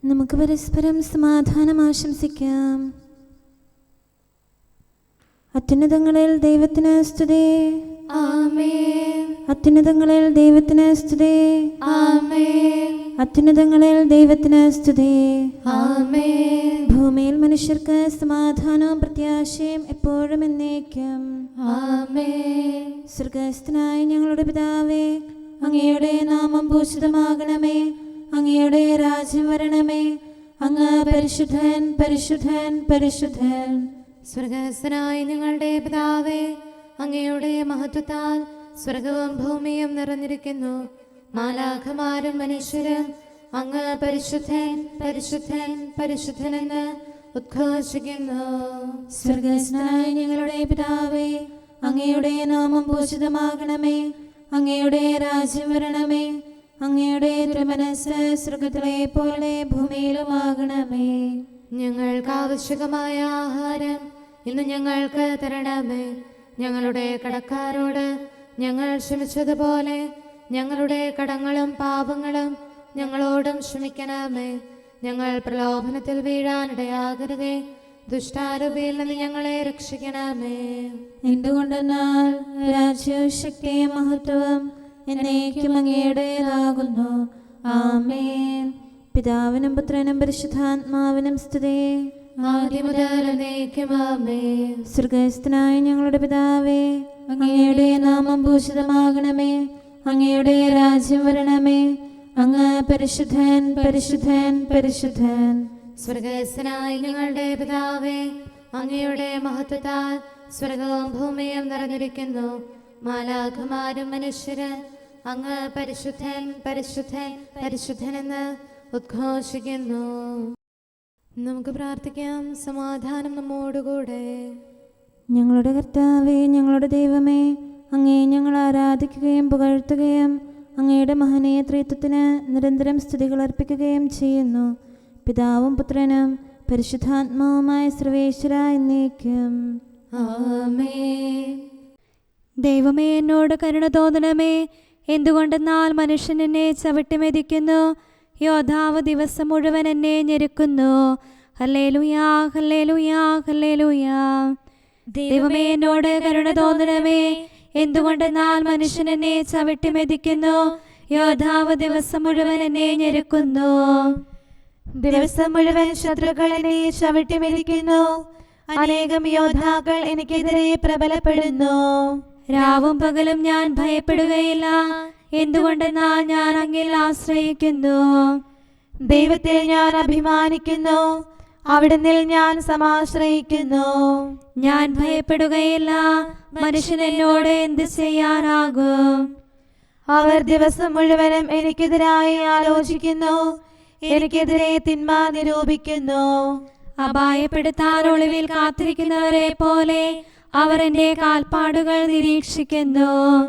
നമുക്ക് പരസ്പരം സമാധാനം ആശംസിക്കാം. അത്യുന്നതങ്ങളിൽ ദൈവത്തിന് സ്തുതി. ആമേൻ. അത്യുന്നതങ്ങളിൽ ദൈവത്തിന് സ്തുതി. ആമേൻ. അത്യുന്നതങ്ങളിൽ ദൈവത്തിന് സ്തുതി. ആമേൻ. ഭൂമിയിൽ മനുഷ്യർക്ക് സമാധാനവും പ്രത്യാശയും എപ്പോഴും എന്നേക്കും. ആമേൻ. സ്വർഗ്ഗസ്ഥനായ ഞങ്ങളുടെ പിതാവേ, അങ്ങയുടെ നാമം പൂജിതമാകണമേ. അങ്ങയുടെ രാജ്യം വരണമേ. അങ്ങ് പരിശുദ്ധൻ, പരിശുദ്ധൻ, പരിശുദ്ധൻ. സ്വർഗ്ഗസ്ഥനായ ഞങ്ങളുടെ പിതാവേ, അങ്ങയുടെ മഹത്വത്താൽ സ്വർഗവും ഭൂമിയും നിറഞ്ഞിരിക്കുന്നു. മാലാഖമാരും മനുഷ്യരും അങ്ങ് പരിശുദ്ധൻ, പരിശുദ്ധൻ, പരിശുദ്ധനെന്ന് ഉദ്ഘോഷിക്കുന്നു. സ്വർഗ്ഗസ്ഥനായ ഞങ്ങളുടെ പിതാവേ, അങ്ങയുടെ നാമം പൂജിതമാകണമേ. അങ്ങയുടെ രാജ്യം വരണമേ. അങ്ങയുടെ തിരുമനസ്സ് സ്വർഗ്ഗത്തിലെ പോലെ ഭൂമിയിലുമാകണമേ. ഞങ്ങൾക്ക് ആവശ്യമായ ആഹാരം ഇന്ന് ഞങ്ങൾക്ക് തരണമേ. ഞങ്ങളുടെ കടക്കാരോട് ഞങ്ങൾ ക്ഷമിച്ചതുപോലെ ഞങ്ങളുടെ കടങ്ങളും പാപങ്ങളും ഞങ്ങളോടും ക്ഷമിക്കണമേ. ഞങ്ങൾ പ്രലോഭനത്തിൽ വീഴാനിടയാകരുതേ. ദുഷ്ടാരൂപിയിൽ നിന്ന് ഞങ്ങളെ രക്ഷിക്കണമേ. എന്തുകൊണ്ടെന്നാൽ രാജ്യവും ശക്തിയും മഹത്വവും എന്നേക്കും അങ്ങയുടേതാകുന്നു. ആമേൻ. പിതാവിനും പുത്രനും പരിശുദ്ധാത്മാവിനും സ്തുതി. ആദ്യം മുതൽ എന്നേക്കും ആമേൻ. സ്വർഗ്ഗസ്ഥനായ ഞങ്ങളുടെ പിതാവേ, അങ്ങയുടെ നാമം പൂജിതമാകണമേ. അങ്ങയുടെ രാജ്യം വരണമേ. അങ്ങ് പരിശുദ്ധൻ, പരിശുദ്ധൻ, പരിശുദ്ധൻ. സ്വർഗ്ഗസ്ഥനായ ഞങ്ങളുടെ പിതാവേ, അങ്ങയുടെ മഹത്വത്താൽ സ്വർഗവും ഭൂമിയും നിറഞ്ഞിരിക്കുന്നു. മാലാഖമാരും മനുഷ്യരും അങ്ങ് പരിശുദ്ധൻ, പരിശുദ്ധൻ, പരിശുദ്ധനെന്ന് ഉദ്ഘോഷിക്കുന്നു. നമുക്ക് പ്രാർത്ഥിക്കാം. സമാധാനം നമ്മോടുകൂടെ. ഞങ്ങളുടെ കർത്താവേ, ഞങ്ങളുടെ ദൈവമേ, അങ്ങയെ ഞങ്ങൾ ആരാധിക്കുകയും പുകഴ്ത്തുകയും അങ്ങയുടെ മഹനീയ ത്രിത്വത്തിന് നിരന്തരം സ്തുതികൾ അർപ്പിക്കുകയും ചെയ്യുന്നു. പിതാവും പുത്രനും പരിശുദ്ധാത്മാവുമായ സർവേശ്വര എന്നേക്കും. ആമേൻ. ദൈവമേ, എന്നോട് കരുണ തോന്നണമേ. എന്തുകൊണ്ടെന്നാൽ മനുഷ്യൻ എന്നെ ചവിട്ടിമെതിക്കുന്നു. യോദ്ധാവ് ദിവസം മുഴുവൻ എന്നെ ഞെരുക്കുന്നു. ഹല്ലേലൂയാ, ഹല്ലേലൂയാ, ഹല്ലേലൂയാ. ദൈവമേ, എന്നോട് കരുണ തോന്നണമേ. എന്തുകൊണ്ടെന്നാൽ മനുഷ്യൻ എന്നെ ചവിട്ടിമെതിക്കുന്നു. യോദ്ധാവ് ദിവസം മുഴുവൻ എന്നെ ഞെരുക്കുന്നു. ദിവസം മുഴുവൻ ശത്രുക്കൾ എന്നെ ചവിട്ടിമെതിക്കുന്നു. അനേകം യോദ്ധാക്കൾ എനിക്കെതിരെ പ്രബലപ്പെടുന്നു. രാവും പകലും ഞാൻ ഭയപ്പെടുകയില്ല. എന്തുകൊണ്ടെന്നാൽ ഞാൻ അങ്ങിൽ ആശ്രയിക്കുന്നു. ദൈവത്തിൽ ഞാൻ അഭിമാനിക്കുന്നു. അവിടുന്ന് ഞാൻ സമാശ്രയിക്കുന്നു. ഞാൻ ഭയപ്പെടുകയില്ല. മനുഷ്യൻ എന്നോട് എന്ത് ചെയ്യാനാകും? അവർ ദിവസം മുഴുവനും എനിക്കെതിരായി ആലോചിക്കുന്നു. എനിക്കെതിരെ തിന്മ നിരൂപിക്കുന്നു. അപായപ്പെടുത്താൻ ഒളിവിൽ കാത്തിരിക്കുന്നവരെ പോലെ അവർ എന്റെ കാൽപ്പാടുകൾ നിരീക്ഷിക്കുന്നു.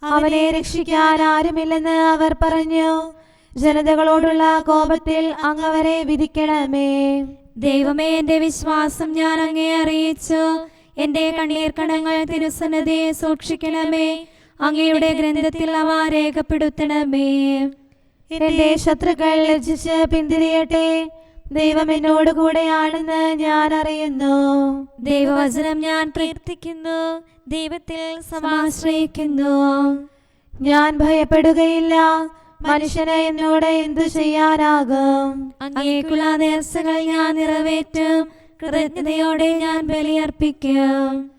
അവനെ രക്ഷിക്കാൻ ആരുമില്ലെന്ന് അവർ പറഞ്ഞു. ജനതകളോടുള്ള കോപത്തിൽ അങ്ങവരെ വിധിക്കണമേ. ദൈവമേ, എന്റെ വിശ്വാസം ഞാൻ അങ്ങേ അറിയിച്ചു. എന്റെ കണ്ണീർ കണങ്ങൾ തിരുസന്നിധിയെ സൂക്ഷിക്കണമേ. അങ്ങയുടെ ഗ്രന്ഥത്തിൽ അവ രേഖപ്പെടുത്തണമേ. എന്റെ ശത്രുക്കൾ ലജ്ജിച്ച് പിന്തിരിയട്ടെ. ദൈവം എന്നോട് കൂടെയാണെന്ന് ഞാൻ അറിയുന്നു. ദൈവവചനം ഞാൻ പ്രവർത്തിക്കുന്നു. ദൈവത്തിൽ സമാശ്രയിക്കുന്നു. ഞാൻ ഭയപ്പെടുകയില്ല. മനുഷ്യന് എന്നോട് എന്തു ചെയ്യാനാകും? അങ്ങേക്കുള്ള നേർച്ചകൾ ഞാൻ നിറവേറ്റും. കൃതജ്ഞതയോടെ ഞാൻ ബലിയർപ്പിക്കും.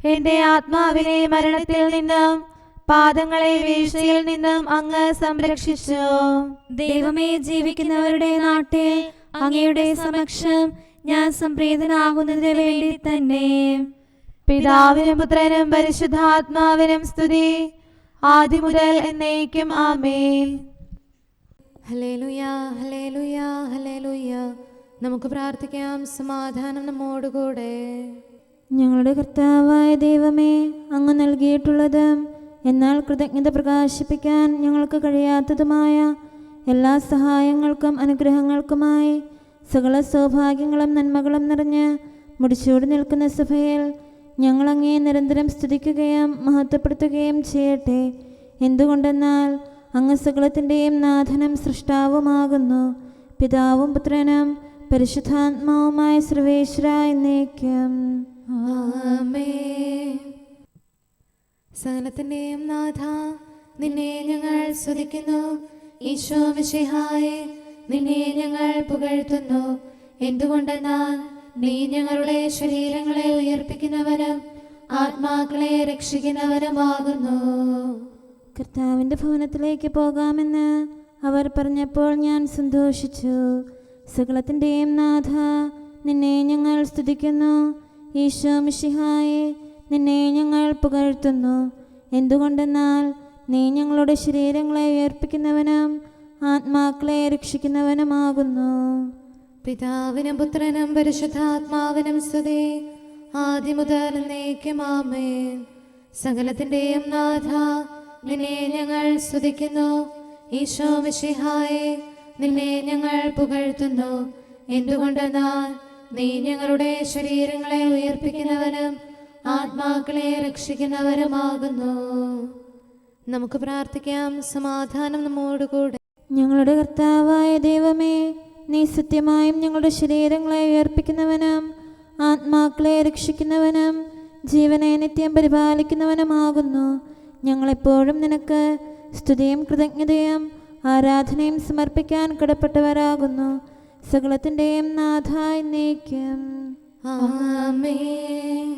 എന്റെ ആത്മാവിനെ മരണത്തിൽ നിന്നും പാദങ്ങളെ വീഴ്ചയിൽ നിന്നും അങ്ങ് സംരക്ഷിച്ചു. ദൈവമേ, ജീവിക്കുന്നവരുടെ നാട്ടിൽ അങ്ങയുടെ സമക്ഷം ഞാൻ സംപ്രീതനാകുന്നതിന് വേണ്ടി തന്നെ. പിതാവിനും പുത്രനും പരിശുദ്ധാത്മാവിനും സ്തുതി. ആദ്യം മുതൽ എന്നേക്കും ആമേൻ. ഹല്ലേലൂയാ, ഹല്ലേലൂയാ, ഹല്ലേലൂയാ. നമുക്ക് പ്രാർത്ഥിക്കാം. സമാധാനം നമ്മോടുകൂടെ. ഞങ്ങളുടെ കർത്താവായ ദൈവമേ, അങ്ങ് നൽകിയിട്ടുള്ളതും എന്നാൽ കൃതജ്ഞത പ്രകാശിപ്പിക്കാൻ ഞങ്ങൾക്ക് കഴിയാത്തതുമായ എല്ലാ സഹായങ്ങൾക്കും അനുഗ്രഹങ്ങൾക്കുമായി സകല സൗഭാഗ്യങ്ങളും നന്മകളും നിറഞ്ഞ് മുടിച്ചൂടി നിൽക്കുന്ന സഭയിൽ ഞങ്ങൾ അങ്ങയെ നിരന്തരം സ്തുതിക്കുകയും മഹത്വപ്പെടുത്തുകയും ചെയ്യട്ടെ. എന്തുകൊണ്ടെന്നാൽ അങ്ങ് സകലത്തിൻ്റെയും നാഥനും സൃഷ്ടാവുമാകുന്നു. പിതാവും പുത്രനും പരിശുദ്ധാത്മാവുമായ സർവേശ്വര എന്നേക്കും. ആമേൻ. സകലത്തിന്റെയും നാഥ, നിന്നെ ഞങ്ങൾ സ്തുതിക്കുന്നു. ഈശോ മിശിഹായേ, നിന്നെ ഞങ്ങൾ പുകഴ്ത്തുന്നു. എന്തുകൊണ്ടെന്നാൽ നീ ഞങ്ങളുടെ ശരീരങ്ങളെ ഉയർപ്പിക്കുന്നവനും ആത്മാക്കളെ രക്ഷിക്കുന്നവനുമാകുന്നു. കർത്താവിൻ്റെ ഭവനത്തിലേക്ക് പോകാമെന്ന് അവർ പറഞ്ഞപ്പോൾ ഞാൻ സന്തോഷിച്ചു. സകലത്തിൻ്റെയും നാഥ, നിന്നെ ഞങ്ങൾ സ്തുതിക്കുന്നു. ഈശോ മിശിഹായേ, നിന്നെ ഞങ്ങൾ പുകഴ്ത്തുന്നു. എന്തുകൊണ്ടെന്നാൽ നീ ഞങ്ങളുടെ ശരീരങ്ങളെ ഉയർപ്പിക്കുന്നവനും ആത്മാക്കളെ രക്ഷിക്കുന്നവനുമാകുന്നു. പിതാവിനും പുത്രനും പരിശുദ്ധാത്മാവിനും സ്തുതി, ആദ്യം മുതൽ എന്നേക്കും ആമേൻ. സകലത്തിന്റെയും നാഥ, നിന്നെ ഞങ്ങൾ സ്തുതിക്കുന്നു. ഈശോ മിശിഹായേ, നിന്നെ ഞങ്ങൾ പുകഴ്ത്തുന്നു. എന്തുകൊണ്ടെന്നാൽ നീ ഞങ്ങളുടെ ശരീരങ്ങളെ ഉയർപ്പിക്കുന്നവനും ആത്മാക്കളെ രക്ഷിക്കുന്നവരുമാകുന്നു. നമുക്ക് പ്രാർത്ഥിക്കാം. സമാധാനം നമ്മോടുകൂടെ. ഞങ്ങളുടെ കർത്താവായ ദൈവമേ, നീ സത്യമായും ഞങ്ങളുടെ ശരീരങ്ങളെ ഉയർപ്പിക്കുന്നവനും ആത്മാക്കളെ രക്ഷിക്കുന്നവനും ജീവനെ നിത്യം പരിപാലിക്കുന്നവനുമാകുന്നു. ഞങ്ങളെപ്പോഴും നിനക്ക് സ്തുതിയും കൃതജ്ഞതയും ആരാധനയും സമർപ്പിക്കാൻ കടപ്പെട്ടവരാകുന്നു. സകലത്തിൻ്റെയും നാഥ എന്നേക്കും. ആമേൻ.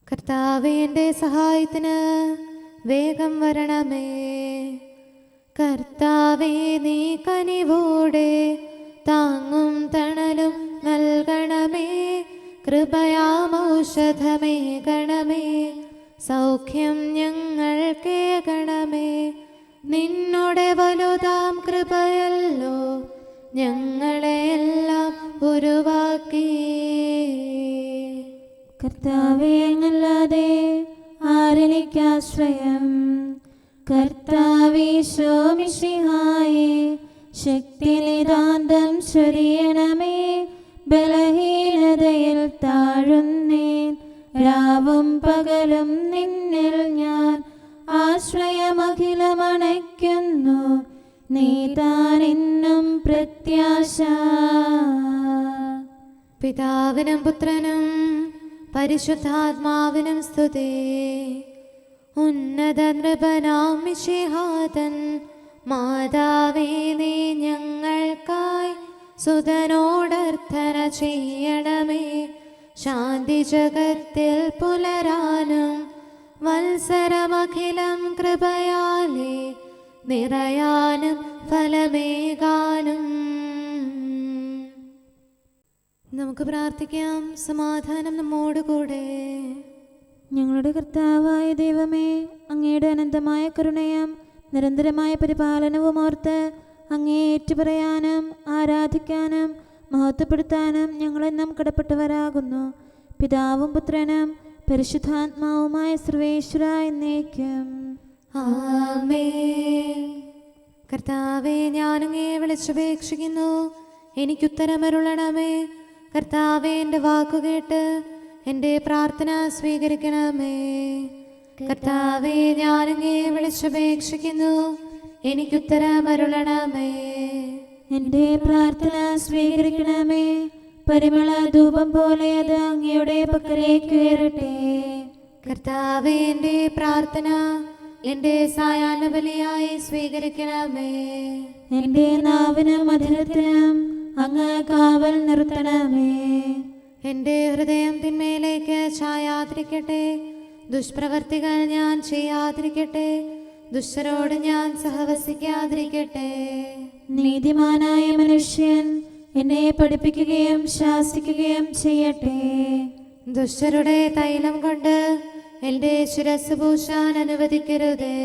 കർത്താവേ, എൻ്റെ സഹായത്തിന് വേഗം വരണമേ. കർത്താവേ, നീ കനിവോടെ താങ്ങും തണലും നൽകണമേ. കൃപയാമൗഷധമേ ഗണമേ, സൗഖ്യം ഞങ്ങൾക്കേകണമേ. നിന്നോടെ വലുതാം കൃപയല്ലോ ഞങ്ങളെയെല്ലാം ഉരുവാക്കി. കർത്താവേ, അങ്ങല്ലാതെ ആരെനിക്കാശ്രയം? കർത്താവീശോ മിശിഹായേ, ശക്തിനിതാന്തം ചൊരിയണമേ. ബലഹീനതയിൽ താഴുന്നേൻ, രാവും പകലും നിന്നിൽ ഞാൻ ആശ്രയമഖിലമണയ്ക്കുന്നു. നീ താനെന്നും പ്രത്യാശ. പിതാവിനും പുത്രനും പരിശുദ്ധാത്മാവിനും സ്തുതി. ഉന്നത നൃപനാം മിശിഹാതൻ മാതാവേ, നീ ഞങ്ങൾക്കായി സുതനോടർത്ഥന ചെയ്യണമേ. ശാന്തി ജഗത്തിൽ പുലരാനും വത്സരമഖിലം കൃപയാലേ നിറയാനും ഫലമേകാനും. നമുക്ക് പ്രാർത്ഥിക്കാം. സമാധാനം നമ്മോടുകൂടെ. ഞങ്ങളുടെ കർത്താവായ ദൈവമേ, അങ്ങയുടെ അനന്തമായ കരുണയും നിരന്തരമായ പരിപാലനവും ഓർത്ത് അങ്ങേ ഏറ്റുപറയാനും ആരാധിക്കാനും മഹത്വപ്പെടുത്താനും ഞങ്ങളെന്നും കടപ്പെട്ടവരാകുന്നു. പിതാവും പുത്രനും പരിശുദ്ധാത്മാവുമായ സർവേശ്വര എന്നേക്കും. ആമേൻ. കർത്താവേ, ഞാനങ്ങേ വിളിച്ചപേക്ഷിക്കുന്നു, എനിക്കുത്തരമരുളണമേ. കർത്താവേ, എൻ്റെ വാക്കുകേട്ട് എൻ്റെ പ്രാർത്ഥന സ്വീകരിക്കണമേ. കർത്താവേ, ഞാനങ്ങേ വിളിച്ചപേക്ഷിക്കുന്നു, എനിക്കുത്തരമരുളണമേ. എൻ്റെ പ്രാർത്ഥന സ്വീകരിക്കണമേ. പരിമള ധൂപം പോലെ അത് അങ്ങയുടെ പക്കലേക്ക് ഉയരട്ടെ. കർത്താവേ, എൻ്റെ പ്രാർത്ഥന എൻ്റെ സായാഹ്ന ബലിയായി സ്വീകരിക്കണമേ. എൻ്റെ നാവിനും മധുരത്തിനും അങ്ങ് കാവൽ നിർത്തണമേ. എൻ്റെ ഹൃദയം തിന്മയിലേക്ക് ചായാതിരിക്കട്ടെ. ദുഷ്പ്രവർത്തികൾ ഞാൻ ചെയ്യാതിരിക്കട്ടെ. ദുഷ്ടരോട് ഞാൻ സഹവസിക്കാതിരിക്കട്ടെ. നീതിമാനായ മനുഷ്യൻ എന്നെ പഠിപ്പിക്കുകയും ശാസിക്കുകയും ചെയ്യട്ടെ. ദുഷ്ടരുടെ തൈലം കൊണ്ട് എൻ്റെ ശിരസ് പൂശാൻ അനുവദിക്കരുതേ.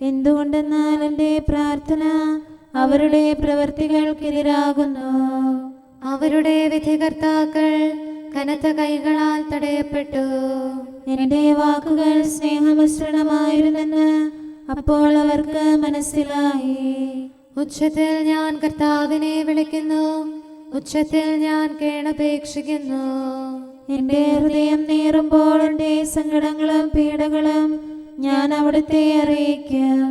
എന്തുകൊണ്ടെന്നാൽ എൻ്റെ പ്രാർത്ഥന അവരുടെ പ്രവൃത്തികൾക്കെതിരാകുന്നു. അവരുടെ വിധികർത്താക്കൾ കനത്ത കൈകളാൽ തടയപ്പെട്ടു. എൻ്റെ വാക്കുകൾ സ്നേഹമിശ്രണമായിരുന്നെന്ന് അപ്പോൾ അവർക്ക് മനസ്സിലായി. ഉച്ചത്തിൽ ഞാൻ കർത്താവിനെ വിളിക്കുന്നു, ഉച്ചത്തിൽ ഞാൻ കേണപേക്ഷിക്കുന്നു. എൻ്റെ ഹൃദയം നീറുമ്പോൾ എൻ്റെ സങ്കടങ്ങളും പീഡകളും ഞാൻ അവിടുത്തെ അറിയിക്കും.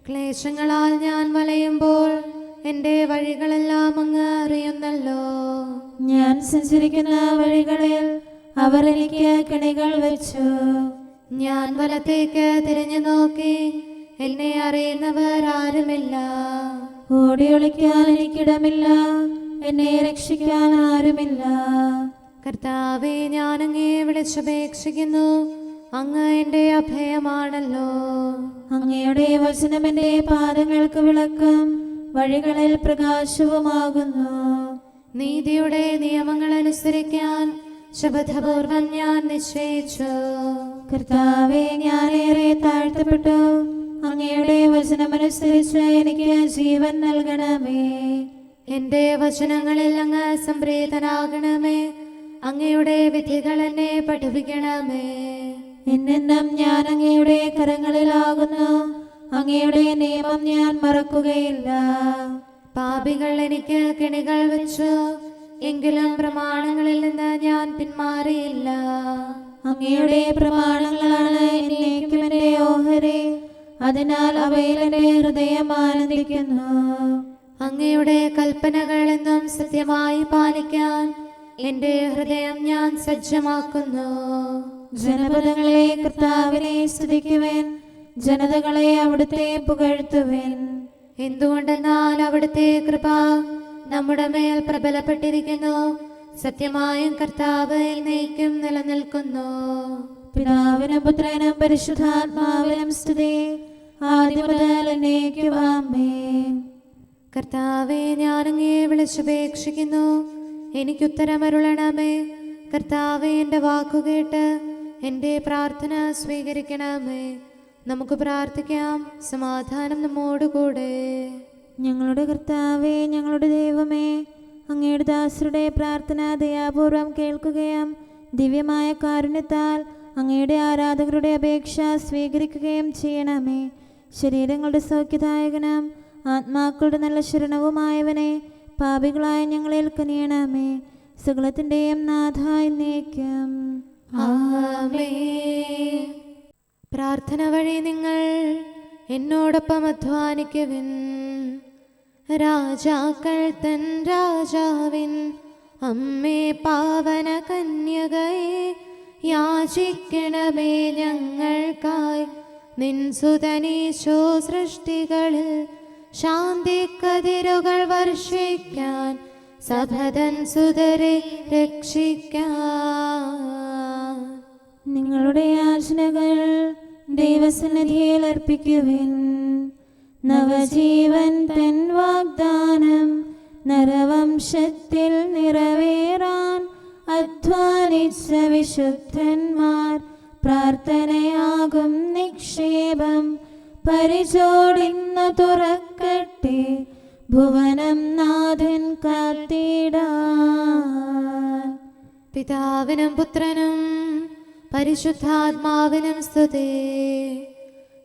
ക്ലേശങ്ങളാൽ ഞാൻ വലയുമ്പോൾ എൻ്റെ വഴികളെല്ലാം അങ്ങ് അറിയുന്നല്ലോ. ഞാൻ സഞ്ചരിക്കുന്ന വഴികളിൽ അവർ എനിക്ക് കെണികൾ വെച്ചു. ഞാൻ വലത്തേക്ക് തിരിഞ്ഞു നോക്കി, എന്നെ അറിയുന്നവർ ആരുമില്ല. ഓടി ഒളിക്കാൻ എനിക്കിടമില്ല, എന്നെ രക്ഷിക്കാൻ ആരുമില്ല. കർത്താവേ, ഞാൻ അങ്ങേ വിളിച്ചപേക്ഷിക്കുന്നു, അങ്ങ് എൻ്റെ അഭയമാണല്ലോ. അങ്ങയുടെ വചനം എൻ്റെ പാദങ്ങൾക്ക് വിളക്കും, വഴികളിൽ പ്രകാശവുമാകുന്നു. നീതിയുടെ നിയമങ്ങൾ അനുസരിക്കാൻ ശപഥപൂർവം ഞാൻ നിശ്ചയിച്ചു. കർത്താവേ, ഞാനേറെ താഴ്ത്തപ്പെട്ടു, അങ്ങയുടെ വചനമനുസരിച്ച് എനിക്ക് ജീവൻ നൽകണമേ. എൻ്റെ വചനങ്ങളിൽ അങ്ങ് സംപ്രീതനാകണമേ. അങ്ങയുടെ വിധികൾ എന്നെ പഠിപ്പിക്കണമേ. എന്നെന്നും ഞാൻ അങ്ങയുടെ കരങ്ങളിലാകുന്നു, അങ്ങയുടെ നിയമം ഞാൻ മറക്കുകയില്ല. പാപികൾ എനിക്ക് കെണികൾ വെച്ചു, എങ്കിലും പ്രമാണങ്ങളിൽ നിന്ന് ഞാൻ പിന്മാറിയില്ല. അങ്ങയുടെ പ്രമാണങ്ങളാണ് എന്നേക്കും എൻ്റെ ഓഹരി, അതിനാൽ അവയിൽ എൻ്റെ ഹൃദയം ആനന്ദിക്കുന്നു. അങ്ങയുടെ കൽപ്പനകൾ എന്നും സത്യമായി പാലിക്കാൻ എൻ്റെ ഹൃദയം ഞാൻ സജ്ജമാക്കുന്നു. ജനപദങ്ങളെ കർത്താവിനെ സ്തുതിക്കുവേൻ, ജനതകളെ അവിടുത്തെ പുകഴ്ത്തുവേൻ. എന്തുകൊണ്ടെന്നാൽ അവിടുത്തെ കൃപ നമ്മുടെ മേൽ പ്രബലപ്പെട്ടിരിക്കുന്നു. സത്യമായും കർത്താവ് എന്നേക്കും നിലനിൽക്കുന്നു. പിതാവിനും പുത്രനും പരിശുദ്ധാത്മാവിനും സ്തുതി, ആദ്യം മുതൽ എന്നേക്കും ആമേൻ. കർത്താവെ, ഞാനങ്ങേ വിളിച്ചപേക്ഷിക്കുന്നു, എനിക്കുത്തരമരുളണമേ. കർത്താവെ, എൻ്റെ വാക്കുകേട്ട് എൻ്റെ പ്രാർത്ഥന സ്വീകരിക്കണമേ. നമുക്ക് പ്രാർത്ഥിക്കാം. സമാധാനം നമ്മോടുകൂടെ. ഞങ്ങളുടെ കർത്താവേ, ഞങ്ങളുടെ ദൈവമേ, അങ്ങയുടെ ദാസരുടെ പ്രാർത്ഥന ദയാപൂർവം കേൾക്കുകയും ദിവ്യമായ കാരുണ്യത്താൽ അങ്ങയുടെ ആരാധകരുടെ അപേക്ഷ സ്വീകരിക്കുകയും ചെയ്യണമേ. ശരീരങ്ങളുടെ സൗഖ്യദായകനും ആത്മാക്കളുടെ നല്ല ശരണവുമായവനെ, പാപികളായ ഞങ്ങളിൽ കനിയണമേ. സകലത്തിൻ്റെയും നാഥ എന്നേക്കും ആമേൻ. പ്രാർത്ഥന വഴി നിങ്ങൾ എന്നോടൊപ്പം അധ്വാനിക്കുവിൻ. രാജാക്കൾ തൻ രാജാവിൻ അമ്മേ പാവന കന്യകയെ, യാചിക്കണമേ ഞങ്ങൾക്കായി നിൻ സുതനീശോ. സൃഷ്ടികളിൽ ശാന്തി കതിരുകൾ വർഷിക്കാൻ സഭതൻ സുതരെ രക്ഷിക്കാൻ. നിങ്ങളുടെ യാചനകൾ ദൈവസന്നിധിയിൽ അർപ്പിക്കുവിൻ. നവജീവൻ തൻ വാഗ്ദാനം നരവംശത്തിൽ നിറവേറാൻ അധ്വാനിച്ച വിശുദ്ധന്മാർ പ്രാർത്ഥനയാകും നിക്ഷേപം പരിചോടിന്നു തുറക്കട്ടെ, ഭുവനം നാഥൻ കാത്തിടാൻ. പിതാവിനും പുത്രനും പരിശുദ്ധാത്മാവിനും സ്തുതി.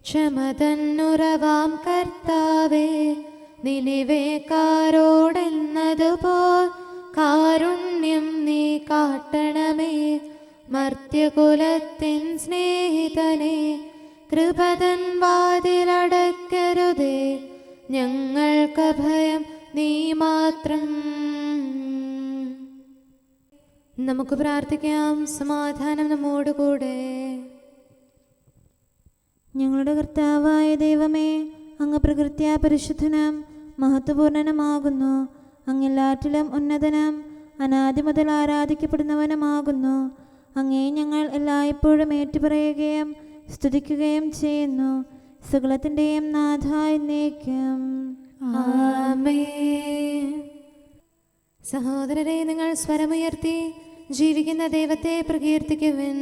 ക്ഷമതന്നുറവാം കർത്താവേ, നിനിവേക്കാരോടെന്നതുപോൽ കാരുണ്യം നീ കാട്ടണമേ. മർത്യകുലത്തിൻ സ്നേഹിതനെ, കൃപതൻ വാതിലടക്കരുതേ. ഞങ്ങൾക്ക് ഭയം നീ മാത്രം. നമുക്ക് പ്രാർത്ഥിക്കാം. സമാധാനം നമ്മോടുകൂടെ. ഞങ്ങളുടെ കർത്താവായ ദൈവമേ, അങ്ങ് പ്രകൃത്യാ പരിശുദ്ധനും മഹത്വപൂർണനുമാകുന്നു. അങ്ങെല്ലാറ്റിലും ഉന്നതനും അനാദി മുതൽ ആരാധിക്കപ്പെടുന്നവനുമാകുന്നു. അങ്ങേ ഞങ്ങൾ എല്ലായ്പ്പോഴും ഏറ്റുപറയുകയും സ്തുതിക്കുകയും ചെയ്യുന്നു. സകലത്തിൻ്റെയും നാഥ എന്നേക്കും ആമേൻ. സഹോദരരെ, നിങ്ങൾ സ്വരമുയർത്തി ജീവിക്കുന്ന ദൈവത്തെ പ്രകീർത്തിക്കുവിൻ.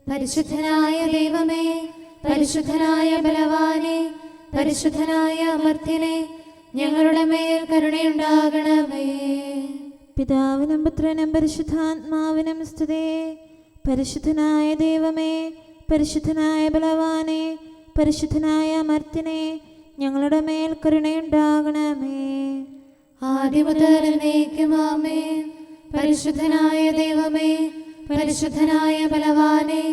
പരിശുദ്ധനായ ദൈവമേ, പരിശുദ്ധനായ ബലവാനെ, പരിശുദ്ധനായ അമർത്യനെ, ഞങ്ങളുടെ മേൽ കരുണയുണ്ടാകണമേ. പിതാവിനും പുത്രനും പരിശുദ്ധാത്മാവിനും സ്തുതി. പരിശുദ്ധനായ ദൈവമേ, പരിശുദ്ധനായ ബലവാനെ, പരിശുദ്ധനായ അമർത്യനെ, ഞങ്ങളുടെ മേൽ കരുണയുണ്ടാകണമേ. ആദ്യം മുതൽ എന്നേക്കും ആമേൻ. പരിശുദ്ധനായ ദൈവമേ, പരിശുദ്ധനായ ബലവാനെ,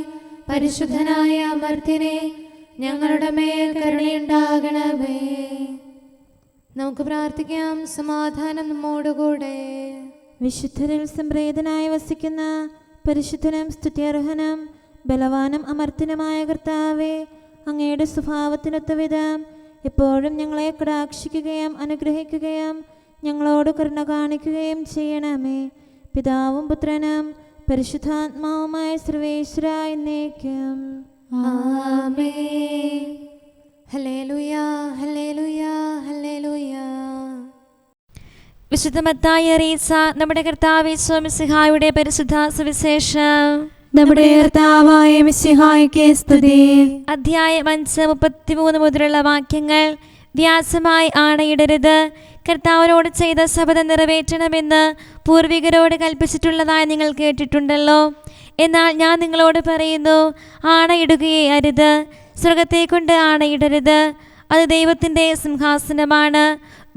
പരിശുദ്ധനായ അമർത്യനെ, ഞങ്ങളുടെ മേൽ കരുണയുണ്ടാകണമേ. നമുക്ക് പ്രാർത്ഥിക്കാം. സമാധാനം നമ്മോടുകൂടെ. വിശുദ്ധരിൽ സംപ്രീതനായി വസിക്കുന്ന പരിശുദ്ധനും സ്തുത്യർഹനും ബലവാനും അമർത്തിനുമായ കർത്താവേ, അങ്ങയുടെ സ്വഭാവത്തിനൊത്ത വിധം എപ്പോഴും ഞങ്ങളെ കടാക്ഷിക്കുകയും അനുഗ്രഹിക്കുകയും ഞങ്ങളോട് കരുണ കാണിക്കുകയും ചെയ്യണമേ. പിതാവും പുത്രനും പരിശുദ്ധാത്മാവുമായ സർവേശ്വര എന്നേക്കും. ആമേൻ. ഹല്ലേലൂയ, ഹല്ലേലൂയ, ഹല്ലേലൂയ. വിശുദ്ധ മത്തായി അറിയിച്ച നമ്മുടെ കർത്താവ് യേശു മിശിഹായുടെ പരിശുദ്ധ സുവിശേഷം. നമ്മുടെ കർത്താവായ മിശിഹായ്ക്ക് സ്തുതി. അധ്യായം 5:33 മുതലുള്ള വാക്യങ്ങൾ. വ്യാജമായി ആണയിടരുത്. കർത്താവിനോട് ചെയ്ത ശപഥം നിറവേറ്റണമെന്ന് പൂർവികരോട് കൽപ്പിച്ചിട്ടുള്ളതായി നിങ്ങൾ കേട്ടിട്ടുണ്ടല്ലോ. എന്നാൽ ഞാൻ നിങ്ങളോട് പറയുന്നു, ആണയിടുകയേ അരുത്. സ്വർഗത്തെ കൊണ്ട് ആണയിടരുത്, അത് ദൈവത്തിൻ്റെ സിംഹാസനമാണ്.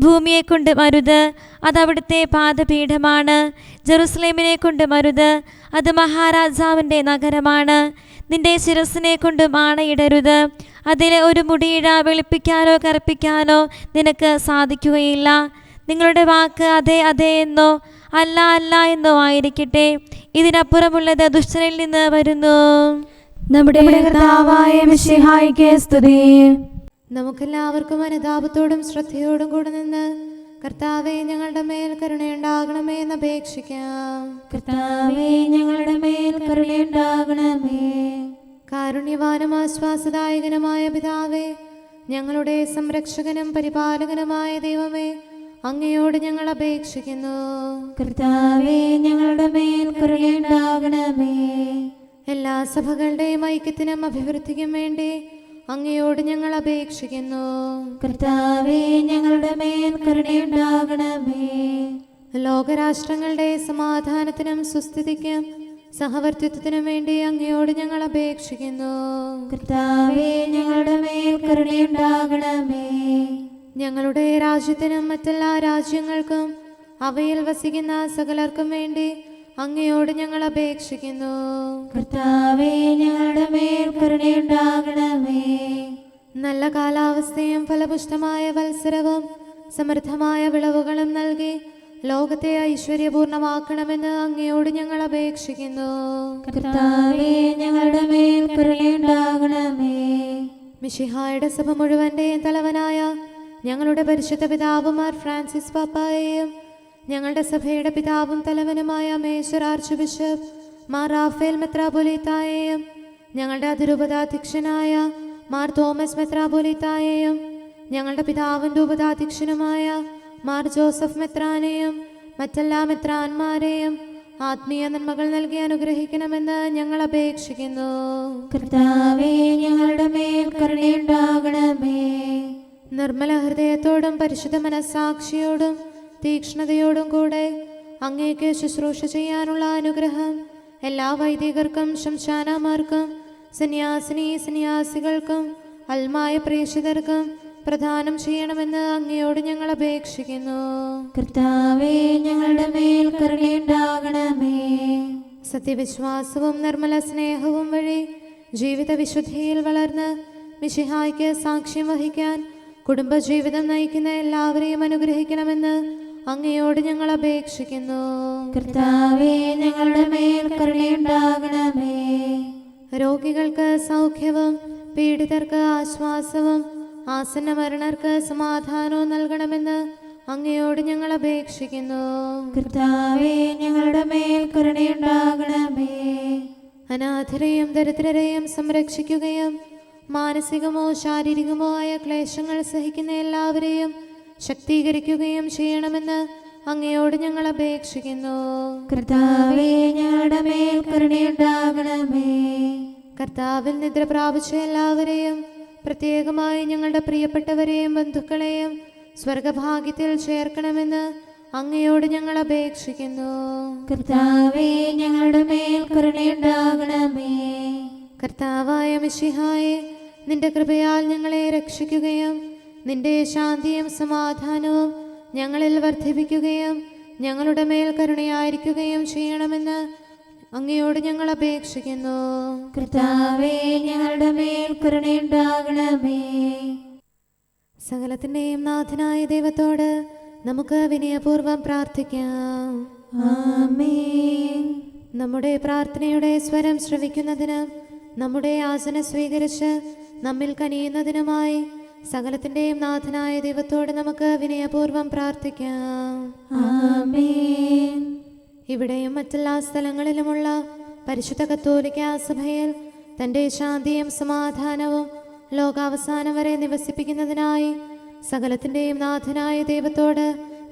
ഭൂമിയെ കൊണ്ട് മരുത്, അത് അവിടുത്തെ പാദപീഠമാണ്. ജെറുസലേമിനെ കൊണ്ട് മരുത്, അത് മഹാരാജാവിൻ്റെ നഗരമാണ്. നിന്റെ ശിരസിനെ കൊണ്ടും ആണയിടരുത്, അതിലെ ഒരു മുടിയിഴ വെളുപ്പിക്കാനോ കറുപ്പിക്കാനോ നിനക്ക് സാധിക്കുകയില്ല. നിങ്ങളുടെ വാക്ക് അതെ അതെ എന്നോ അല്ല അല്ല എന്നോ ആയിരിക്കട്ടെ. ഇതിനപ്പുറമുള്ളത് ദുഷ്ടനിൽ നിന്ന് വരുന്നു. നമ്മുടെ കർത്താവായ മിശിഹായ്ക്ക് സ്തുതി. നമുക്കെല്ലാവർക്കും അനുതാപത്തോടും ശ്രദ്ധയോടും കൂടെ നിന്ന് കർത്താവേ, ഞങ്ങളുടെ മേൽ കരുണയുണ്ടാകണമേ എന്ന് അപേക്ഷിക്കാം. കർത്താവേ, ഞങ്ങളുടെ മേൽ കരുണയുണ്ടാകണമേ. കാരുണ്യവാനും ആശ്വാസദായകനുമായ പിതാവേ, ഞങ്ങളുടെ സംരക്ഷകനും പരിപാലകനുമായ ദൈവമേ, അങ്ങയോട് ഞങ്ങൾ അപേക്ഷിക്കുന്നു. കർത്താവേ, ഞങ്ങളുടെ മേൽ കരുണയുണ്ടാകണമേ. എല്ലാ സഭകളുടെയും ഐക്യത്തിനും അഭിവൃദ്ധിക്കും വേണ്ടി അങ്ങയോട് ഞങ്ങൾ അപേക്ഷിക്കുന്നു. കർത്താവേ, ഞങ്ങളുടെ മേൽ കരുണയുണ്ടാകണമേ. ലോകരാഷ്ട്രങ്ങളുടെ സമാധാനത്തിനും സുസ്ഥിതിക്കും സഹവർത്തിത്വത്തിനും വേണ്ടി അങ്ങയോട് ഞങ്ങൾ അപേക്ഷിക്കുന്നു. കർത്താവേ, ഞങ്ങളുടെ മേൽ കരുണയുണ്ടാകണമേ. ഞങ്ങളുടെ രാജ്യത്തിനും മറ്റെല്ലാ രാജ്യങ്ങൾക്കും അവയിൽ വസിക്കുന്ന സകലർക്കും വേണ്ടി അങ്ങയോട് ഞങ്ങൾ അപേക്ഷിക്കുന്നു. കർത്താവേ, ഞങ്ങളുടെ മേൽ കരുണയുണ്ടാകണമേ. നല്ല കാലാവസ്ഥയും ഫലപുഷ്ടമായ വത്സരവും സമൃദ്ധമായ വിളവുകളും നൽകി ലോകത്തെ ഐശ്വര്യപൂർണമാക്കണമെന്ന് അങ്ങയോട് ഞങ്ങൾ അപേക്ഷിക്കുന്നു. കർത്താവേ, ഞങ്ങളുടെ മേൽ കരുണയുണ്ടാകണമേ. മിശിഹായുടെ സഭ മുഴുവൻ്റെയും തലവനായ ഞങ്ങളുടെ പരിശുദ്ധ പിതാവുമാർ ഫ്രാൻസിസ് പാപ്പായെയും ഞങ്ങളുടെ സഭയുടെ പിതാവും തലവനുമായ major archbishop Mar Raphael മെത്രാപൊലീത്തായെയും ഞങ്ങളുടെ അതിരൂപതാധ്യക്ഷനായ മാർ തോമസ് മെത്രാപൊലീത്തായെയും ഞങ്ങളുടെ പിതാവിൻ്റെ ഉപതാധ്യക്ഷനുമായ മാർ ജോസഫ് മെത്രാനെയും മറ്റെല്ലാ മെത്രാന്മാരെയും ആത്മീയ നന്മകൾ നൽകി അനുഗ്രഹിക്കണമെന്ന് ഞങ്ങൾ അപേക്ഷിക്കുന്നു. കർത്താവേ, ഞങ്ങളുടെ മേൽ കരുണയുണ്ടാകണമേ. നിർമ്മല ഹൃദയത്തോടും പരിശുദ്ധ മനസ്സാക്ഷിയോടും തീക്ഷ്ണതയോടും കൂടെ അങ്ങേക്ക് ശുശ്രൂഷ ചെയ്യാനുള്ള അനുഗ്രഹം എല്ലാ വൈദികർക്കും ശംശാനമാർക്കും സന്യാസികൾക്കും അൽമായ പ്രേക്ഷിതർക്കും പ്രദാനം ചെയ്യണമെന്ന് അങ്ങയോട് ഞങ്ങൾ അപേക്ഷിക്കുന്നു. കർത്താവേ, ഞങ്ങളുടെ മേൽ കരുണയുണ്ടാകണമേ. സത്യവിശ്വാസവും നിർമ്മല സ്നേഹവും വഴി ജീവിത വിശുദ്ധിയിൽ വളർന്ന് മിശിഹായ്ക്ക് സാക്ഷ്യം വഹിക്കാൻ കുടുംബജീവിതം നയിക്കുന്ന എല്ലാവരെയും അനുഗ്രഹിക്കണമെന്ന് അങ്ങയോട് ഞങ്ങൾ അപേക്ഷിക്കുന്നു. കർത്താവേ, ഞങ്ങളുടെ മേൽ കരുണയുണ്ടാകണമേ. രോഗികൾക്ക് സൗഖ്യവും പീഡിതർക്ക് ആശ്വാസവും ആസന്ന മരണർക്ക് സമാധാനവും നൽകണമെന്ന് അങ്ങയോട് ഞങ്ങൾ അപേക്ഷിക്കുന്നു. കർത്താവേ, ഞങ്ങളുടെ മേൽ കരുണയുണ്ടാകണമേ. അനാഥരെയും ദരിദ്രരെയും സംരക്ഷിക്കുകയും മാനസികമോ ശാരീരികമോ ആയ ക്ലേശങ്ങൾ സഹിക്കുന്ന എല്ലാവരെയും ശക്തീകരിക്കുകയും ചെയ്യണമെന്ന് അങ്ങയോട് ഞങ്ങൾ അപേക്ഷിക്കുന്നു. കർത്താവേ, ഞങ്ങളുടെ മേൽ കരുണയുണ്ടാകണമേ. കർത്താവിൽ നിദ്ര പ്രാപിച്ച എല്ലാവരെയും പ്രത്യേകമായി ഞങ്ങളുടെ പ്രിയപ്പെട്ടവരെയും ബന്ധുക്കളെയും സ്വർഗഭാഗ്യത്തിൽ ചേർക്കണമെന്ന് അങ്ങയോട് ഞങ്ങൾ അപേക്ഷിക്കുന്നു. കർത്താവേ, ഞങ്ങളുടെ മേൽ കരുണയുണ്ടാകണമേ. കർത്താവായ മിശിഹായെ, നിന്റെ കൃപയാൽ ഞങ്ങളെ രക്ഷിക്കുകയും നിന്റെ ശാന്തിയും സമാധാനവും ഞങ്ങളിൽ വർദ്ധിപ്പിക്കുകയും ഞങ്ങളുടെ മേൽ കരുണയായിരിക്കുകയും ചെയ്യണമെന്ന് അങ്ങയോട് ഞങ്ങൾ അപേക്ഷിക്കുന്നു. കർത്താവേ, ഞങ്ങളുടെ മേൽ കരുണയുണ്ടാകണമേ. സകലത്തിൻ്റെയും നാഥനായ ദൈവത്തോട് നമുക്ക് വിനയപൂർവ്വം പ്രാർത്ഥിക്കാം. ആമേൻ. നമ്മുടെ പ്രാർത്ഥനയുടെ സ്വരം ശ്രവിക്കുന്നതിനും നമ്മുടെ യാചന സ്വീകരിച്ച് നമ്മിൽ കനിയുന്നതിനുമായി സകലത്തിൻ്റെയും നാഥനായ ദൈവത്തോട് നമുക്ക് വിനയപൂർവ്വം പ്രാർത്ഥിക്കാം. ആമേൻ. ഇവിടെയും മറ്റെല്ലാ സ്ഥലങ്ങളിലുമുള്ള പരിശുദ്ധ കത്തോലിക്കാ സഭയിൽ തൻ്റെ ശാന്തിയും സമാധാനവും ലോകാവസാനം വരെ നിവസിപ്പിക്കുന്നതിനായി സകലത്തിൻ്റെയും നാഥനായ ദൈവത്തോട്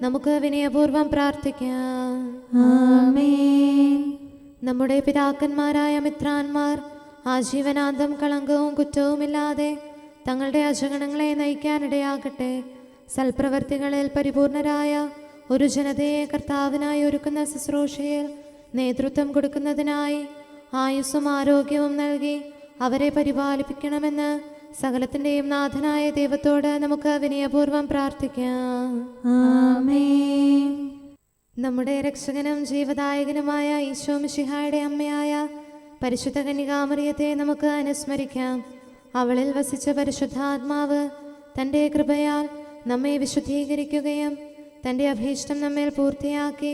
നമുക്ക് വിനയപൂർവ്വം പ്രാർത്ഥിക്കാം. ആമേൻ. നമ്മുടെ പിതാക്കന്മാരായ മിത്രാന്മാർ ആജീവനാന്തം കളങ്കവും കുറ്റവുമില്ലാതെ തങ്ങളുടെ അജഗണങ്ങളെ നയിക്കാനിടയാകട്ടെ. സൽപ്രവർത്തികളിൽ പരിപൂർണരായ ഒരു ജനതയെ കർത്താവിനായി ഒരുക്കുന്ന ശുശ്രൂഷയിൽ നേതൃത്വം കൊടുക്കുന്നതിനായി ആയുസ്സും ആരോഗ്യവും നൽകി അവരെ പരിപാലിപ്പിക്കണമെന്ന് സകലത്തിൻ്റെയും നാഥനായ ദൈവത്തോട് നമുക്ക് വിനയപൂർവ്വം പ്രാർത്ഥിക്കാം. ആമേൻ. നമ്മുടെ രക്ഷകനും ജീവദായകനുമായ ഈശോ മിശിഹായുടെ അമ്മയായ പരിശുദ്ധ കന്യകാമറിയത്തെ നമുക്ക് അനുസ്മരിക്കാം. അവളിൽ വസിച്ച പരിശുദ്ധാത്മാവ് തൻ്റെ കൃപയാൽ നമ്മെ വിശുദ്ധീകരിക്കുകയും തൻ്റെ അഭീഷ്ടം നമ്മിൽ പൂർത്തിയാക്കി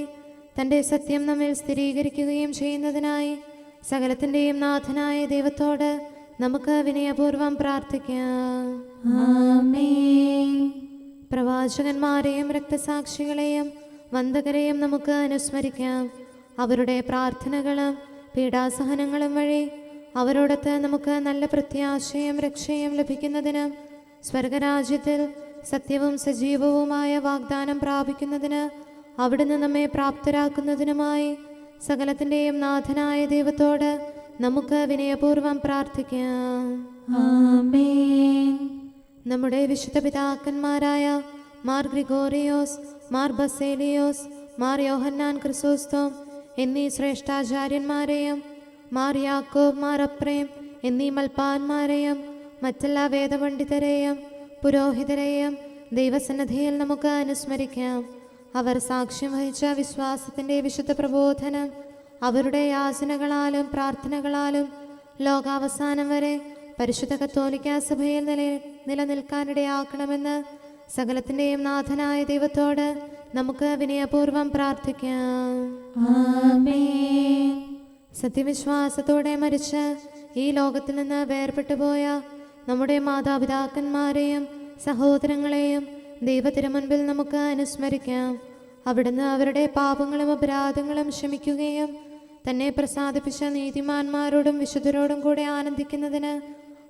തൻ്റെ സത്യം നമ്മിൽ സ്ഥിരീകരിക്കുകയും ചെയ്യുന്നതിനായി സകലത്തിൻ്റെയും നാഥനായ ദൈവത്തോട് നമുക്ക് വിനയപൂർവ്വം പ്രാർത്ഥിക്കാം. ആമേൻ. പ്രവാചകന്മാരെയും രക്തസാക്ഷികളെയും വന്ദകരെയും നമുക്ക് അനുസ്മരിക്കാം. അവരുടെ പ്രാർത്ഥനകളും പീഡാസഹനങ്ങളും വഴി അവരോടൊത്ത് നമുക്ക് നല്ല പ്രത്യാശയും രക്ഷയും ലഭിക്കുന്നതിനും സ്വർഗരാജ്യത്തിൽ സത്യവും സജീവവുമായ വാഗ്ദാനം പ്രാപിക്കുന്നതിന് അവിടുന്ന് നമ്മെ പ്രാപ്തരാക്കുന്നതിനുമായി സകലത്തിൻ്റെയും നാഥനായ ദൈവത്തോട് നമുക്ക് വിനയപൂർവ്വം പ്രാർത്ഥിക്കാം. ആമേൻ. നമ്മുടെ വിശുദ്ധ പിതാക്കന്മാരായ മാർ ഗ്രിഗോറിയോസ്, മാർ ബസേലിയോസ്, മാർ യോഹന്നാൻ ക്രിസോസ്തോം എന്നീ ശ്രേഷ്ഠാചാര്യന്മാരെയും മാർ യാക്കോബ്, മാർ അപ്രേം എന്നീ മൽപ്പാന്മാരെയും മറ്റെല്ലാ വേദപണ്ഡിതരെയും പുരോഹിതരെയും ദൈവസന്നിധിയിൽ നമുക്ക് അനുസ്മരിക്കാം. അവർ സാക്ഷ്യം വഹിച്ച വിശ്വാസത്തിൻ്റെ വിശുദ്ധ പ്രബോധനം അവരുടെ യാചനകളാലും പ്രാർത്ഥനകളാലും ലോകാവസാനം വരെ പരിശുദ്ധ കത്തോലിക്കാ സഭയിൽ നിലനിൽക്കാനിടയാക്കണമെന്ന് സകലത്തിൻ്റെയും നാഥനായ ദൈവത്തോട് നമുക്ക് വിനയപൂർവ്വം പ്രാർത്ഥിക്കാം. ആമേൻ. സത്യവിശ്വാസത്തോടെ മരിച്ച് ഈ ലോകത്തിൽ നിന്ന് വേർപെട്ടുപോയ നമ്മുടെ മാതാപിതാക്കന്മാരെയും സഹോദരങ്ങളെയും ദൈവത്തിരുമുൻപിൽ നമുക്ക് അനുസ്മരിക്കാം. അവിടുന്ന് അവരുടെ പാപങ്ങളും അപരാധങ്ങളും ക്ഷമിക്കുകയും തന്നെ പ്രസാദിപ്പിച്ച നീതിമാന്മാരോടും വിശുദ്ധരോടും കൂടെ ആനന്ദിക്കുന്നതിന്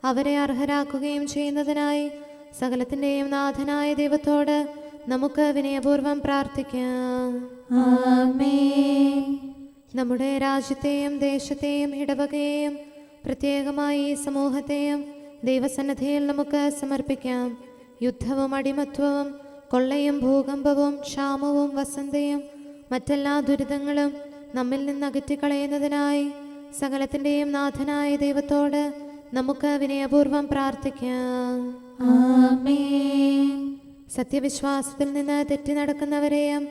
അവരെ അർഹരാക്കുകയും ചെയ്യുന്നതിനായി സകലത്തിൻ്റെയും നാഥനായ ദൈവത്തോട് നമുക്ക് വിനയപൂർവ്വം പ്രാർത്ഥിക്കാം. ആമേൻ. നമ്മുടെ രാജ്യത്തെയും ദേശത്തെയും ഇടവകയെയും പ്രത്യേകമായി ഈ സമൂഹത്തെയും ദൈവസന്നിധിയിൽ നമുക്ക് സമർപ്പിക്കാം. യുദ്ധവും അടിമത്വവും കൊള്ളയും ഭൂകമ്പവും ക്ഷാമവും വസന്തയും മറ്റെല്ലാ ദുരിതങ്ങളും നമ്മിൽ നിന്ന് അകറ്റിക്കളയുന്നതിനായി സകലത്തിൻ്റെയും നാഥനായ ദൈവത്തോട് നമുക്ക് വിനയപൂർവ്വം പ്രാർത്ഥിക്കാം. ആമേൻ. സത്യവിശ്വാസത്തിൽ നിന്ന് തെറ്റി നടക്കുന്നവരെയും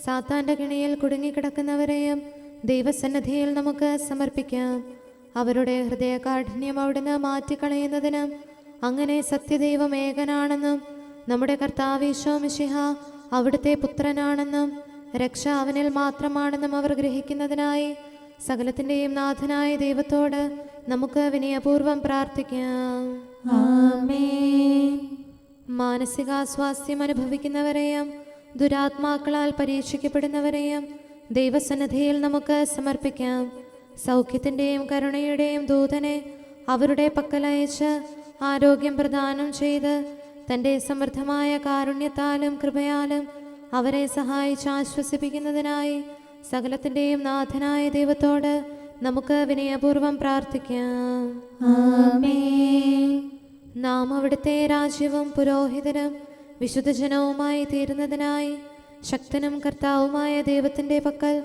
സാത്താൻ്റെ കിണിയിൽ കുടുങ്ങിക്കിടക്കുന്നവരെയും ദൈവസന്നിധിയിൽ നമുക്ക് സമർപ്പിക്കാം. അവരുടെ ഹൃദയകാഠിന്യം അവിടുന്ന് മാറ്റിക്കളയുന്നതിനും അങ്ങനെ സത്യദൈവം ഏകനാണെന്നും നമ്മുടെ കർത്താവ് ഈശോ മിശിഹ അവിടുത്തെ പുത്രനാണെന്നും രക്ഷ അവനിൽ മാത്രമാണെന്നും അവർ ഗ്രഹിക്കുന്നതിനായി സകലത്തിൻ്റെയും നാഥനായ ദൈവത്തോട് നമുക്ക് വിനയപൂർവ്വം പ്രാർത്ഥിക്കാം. ആമേൻ. മാനസികാസ്വാസ്ഥ്യം അനുഭവിക്കുന്നവരെയും ദുരാത്മാക്കളാൽ പരീക്ഷിക്കപ്പെടുന്നവരെയും ദൈവസന്നിധിയിൽ നമുക്ക് സമർപ്പിക്കാം. സൗഖ്യത്തിൻ്റെയും കരുണയുടെയും ദൂതനെ അവരുടെ പക്കലയച്ച് ആരോഗ്യം പ്രദാനം ചെയ്ത് തൻ്റെ സമൃദ്ധമായ കാരുണ്യത്താലും കൃപയാലും അവരെ സഹായിച്ച് ആശ്വസിപ്പിക്കുന്നതിനായി സകലത്തിൻ്റെയും നാഥനായ ദൈവത്തോട് നമുക്ക് വിനയപൂർവ്വം പ്രാർത്ഥിക്കാം. ആമേൻ. നാം അവിടുത്തെ രാജ്യവും പുരോഹിതനും വിശുദ്ധജനവുമായി തീരുന്നതിനായി ശക്തനും കർത്താവുമായ ദൈവത്തിൻ്റെ പക്കൽ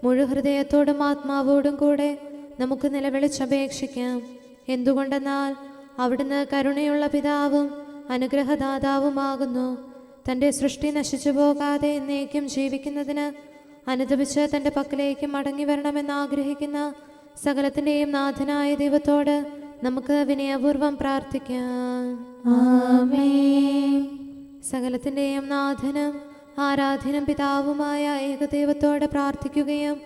മുഴുഹൃദയത്തോടും ആത്മാവോടും കൂടെ നമുക്ക് നിലവിളിച്ചപേക്ഷിക്കാം. എന്തുകൊണ്ടെന്നാൽ അവിടുന്ന് കരുണയുള്ള പിതാവും അനുഗ്രഹദാതാവുമാകുന്നു. തൻ്റെ സൃഷ്ടി നശിച്ചു പോകാതെ എന്നേക്കും ജീവിക്കുന്നതിന് അനുദപിച്ച് തൻ്റെ പക്കലേക്ക് മടങ്ങി വരണമെന്ന് ആഗ്രഹിക്കുന്ന സകലത്തിൻ്റെയും നാഥനായ ദൈവത്തോട് നമുക്ക് വിനയപൂർവ്വം പ്രാർത്ഥിക്കാം. ആമേൻ. സകലത്തിൻ്റെയും നാഥനും ആരാധ്യനും പിതാവുമായ ഏകദൈവത്തോടെ പ്രാർത്ഥിക്കുകയും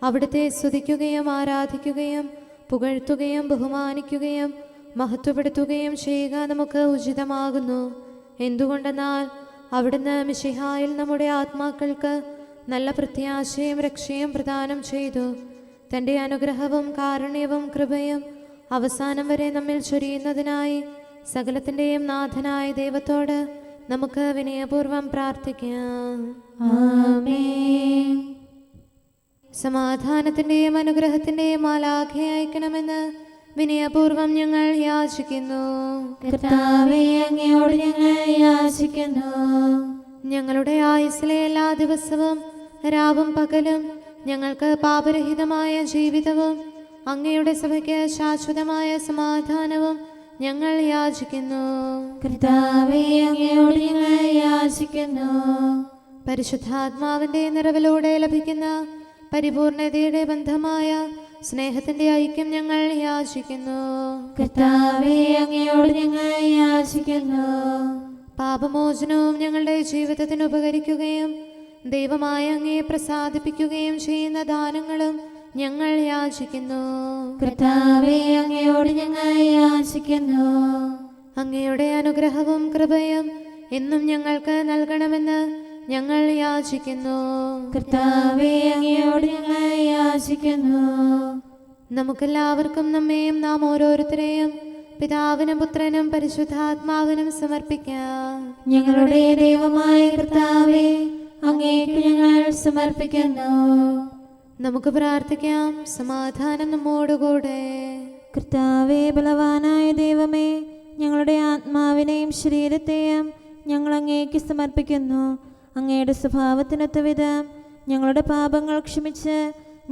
അവിടുത്തെ സ്തുതിക്കുകയും ആരാധിക്കുകയും പുകഴ്ത്തുകയും ബഹുമാനിക്കുകയും മഹത്വപ്പെടുത്തുകയും ചെയ്യുക നമുക്ക് ഉചിതമാകുന്നു. എന്തുകൊണ്ടെന്നാൽ അവിടുന്ന് മിശിഹായിൽ നമ്മുടെ ആത്മാക്കൾക്ക് നല്ല പ്രത്യാശയും രക്ഷയും പ്രദാനം ചെയ്തു. തൻ്റെ അനുഗ്രഹവും കാരുണ്യവും കൃപയും അവസാനം വരെ നമ്മിൽ ചൊരിയുന്നതിനായി സകലത്തിൻ്റെയും നാഥനായ ദൈവത്തോട് നമുക്ക് വിനയപൂർവ്വം പ്രാർത്ഥിക്കാം. ആമേൻ. സമാധാനത്തിൻ്റെയും അനുഗ്രഹത്തിൻ്റെയും മാലാഖയെ അയക്കണമെന്ന് വിനയപൂർവ്വം ഞങ്ങൾ യാചിക്കുന്നു. കർത്താവേ, അങ്ങയോട് ഞങ്ങൾ യാചിക്കുന്നു. ഞങ്ങളുടെ ആയുസ്സിലെ എല്ലാ ദിവസവും രാവും പകലും ഞങ്ങൾക്ക് പാപരഹിതമായ ജീവിതവും അങ്ങയുടെ സഭയ്ക്ക് ശാശ്വതമായ സമാധാനവും ഞങ്ങൾ യാചിക്കുന്നു. കർത്താവേ, അങ്ങയോട് ഞങ്ങൾ യാചിക്കുന്നു. പരിശുദ്ധാത്മാവിന്റെ നിറവിലൂടെ ലഭിക്കുന്ന പരിപൂർണതയുടെ ബന്ധമായ സ്നേഹത്തിന്റെ ഐക്യം ഞങ്ങൾ യാചിക്കുന്നു. കർത്താവേ, അങ്ങയോട് ഞങ്ങൾ യാചിക്കുന്നു. പാപമോചനവും ഞങ്ങളുടെ ജീവിതത്തിന് ഉപകരിക്കുകയും ദൈവമായ അങ്ങയെ പ്രസാദിപ്പിക്കുകയും ചെയ്യുന്ന ദാനങ്ങളും ഞങ്ങൾ യാചിക്കുന്നു. കർത്താവേ, അങ്ങയോട് ഞങ്ങൾ യാചിക്കുന്നു. അങ്ങയുടെ അനുഗ്രഹവും കൃപയും എന്നും ഞങ്ങൾക്ക് നൽകണമെന്ന് ഞങ്ങൾ യാചിക്കുന്നു. കർത്താവേ, അങ്ങയോട് ഞങ്ങൾ യാചിക്കുന്നു. നമുക്കെല്ലാവർക്കും നമ്മെയും നാം ഓരോരുത്തരെയും പിതാവിനും പുത്രനും പരിശുദ്ധാത്മാവിനും സമർപ്പിക്കാം. ഞങ്ങളുടെ ദൈവമായ കർത്താവേ, അങ്ങേക്ക് ഞങ്ങൾ സമർപ്പിക്കുന്നു. നമുക്ക് പ്രാർത്ഥിക്കാം. സമാധാനം നമ്മോടുകൂടെ. കർത്താവേ, ബലവാനായ ദൈവമേ, ഞങ്ങളുടെ ആത്മാവിനെയും ശരീരത്തെയും ഞങ്ങൾ അങ്ങേക്ക് സമർപ്പിക്കുന്നു. അങ്ങയുടെ സ്വഭാവത്തിനൊത്ത വിധം ഞങ്ങളുടെ പാപങ്ങൾ ക്ഷമിച്ച്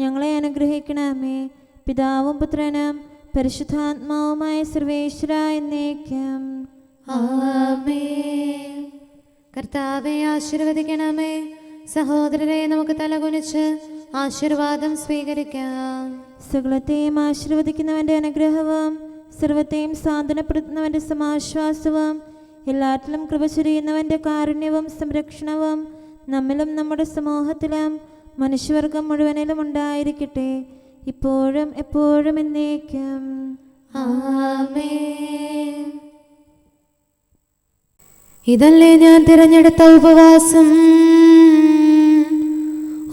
ഞങ്ങളെ അനുഗ്രഹിക്കണമേ. പിതാവും പുത്രനും പരിശുദ്ധാത്മാവുമായ സർവേശ്വര എന്നേക്കും. ആമേൻ. കർത്താവെ ആശീർവദിക്കണമേ. സഹോദരരെ, നമുക്ക് തലകുനിച്ച് ആശീർവാദം സ്വീകരിക്കാം. സകലത്തെയും ആശീർവദിക്കുന്നവന്റെ അനുഗ്രഹവും സർവത്തെയും സാന്ത്വനപ്പെടുത്തുന്നവന്റെ സമാശ്വാസവും എല്ലാറ്റിലും കൃപ ചൊരിയുന്നവന്റെ കാരുണ്യവും സംരക്ഷണവും നമ്മിലും നമ്മുടെ സമൂഹത്തിലും മനുഷ്യവർഗം മുഴുവനിലും ഉണ്ടായിരിക്കട്ടെ, ഇപ്പോഴും എപ്പോഴും എന്നേക്കും. ആമേൻ. ഇതല്ലേ ഞാൻ തിരഞ്ഞെടുത്ത ഉപവാസം,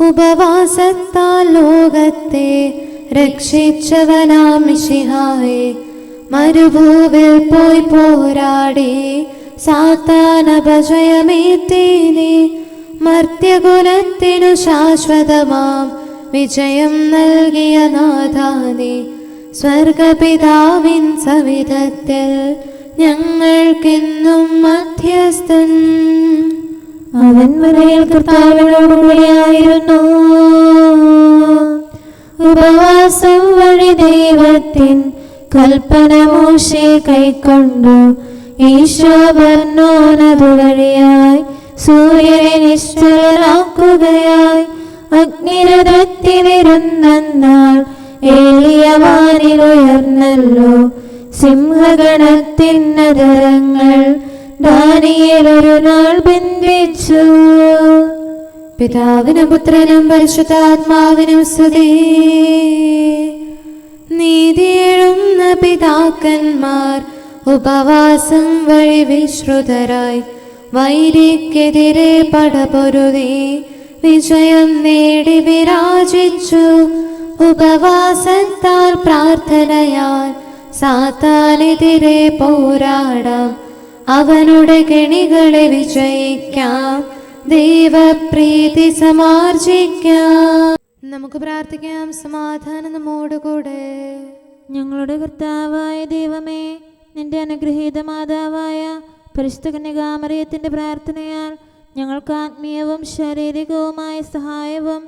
ഉപവാസത്താൽ ലോകത്തെ രക്ഷിച്ചവനാം മിശിഹായേ, മരുഭൂവിൽ പോയി പോരാടി സാത്താനപജയമേറ്റീനി, മർത്യകുലത്തിനു ശാശ്വതമാം വിജയം നൽകിയ നാഥാനേ, സ്വർഗപിതാവിൻ സവിധത്തിൽ ഞങ്ങൾക്കെന്നും മധ്യസ്ഥൻ. അവൻ വരയിൽ കർത്താവിനോടുകൂടിയായിരുന്നു. ഉപവാസം വഴി ദൈവത്തിൻ കൽപ്പന മോശെ കൈക്കൊണ്ടു. ഈശോ ബർന്നോനതുവഴിയായി സൂര്യനെ നിശ്ചലനാക്കുകയായി. അഗ്നിരഥത്തിലിരുന്നാൾ ഏലിയവാനിലുയർന്നല്ലോ. സിംഹഗണത്തിനധരങ്ങൾ ദാനിയേൽ ഒരു നാൾ ബന്ധിച്ചു. പിതാവിനും പുത്രനും പരിശുദ്ധാത്മാവിനും സ്തുതി. നീതിയെഴുന്ന പിതാക്കന്മാർ ഉപവാസം വഴി വിശ്രുതരായി വൈരിക്കെതിരെ പടപൊരുതി വിജയം നേടി വിരാജിച്ചു. ഉപവാസത്താൽ പ്രാർത്ഥനയാൽ സാത്താനെതിരെ പോരാടാം, അവനുടെ കെണികളെ വിജയിക്കാം, ദൈവപ്രീതി സമാർജിക്കാം. നമുക്ക് പ്രാർത്ഥിക്കാം. സമാധാനം നമ്മോടുകൂടെ. ഞങ്ങളുടെ കർത്താവായ ദൈവമേ, നിന്റെ അനുഗ്രഹീത മാതാവായ പരിശുദ്ധ കന്യകാമറിയത്തിൻ്റെ പ്രാർത്ഥനയാൽ ഞങ്ങൾക്ക് ആത്മീയവും ശാരീരികവുമായ സഹായവും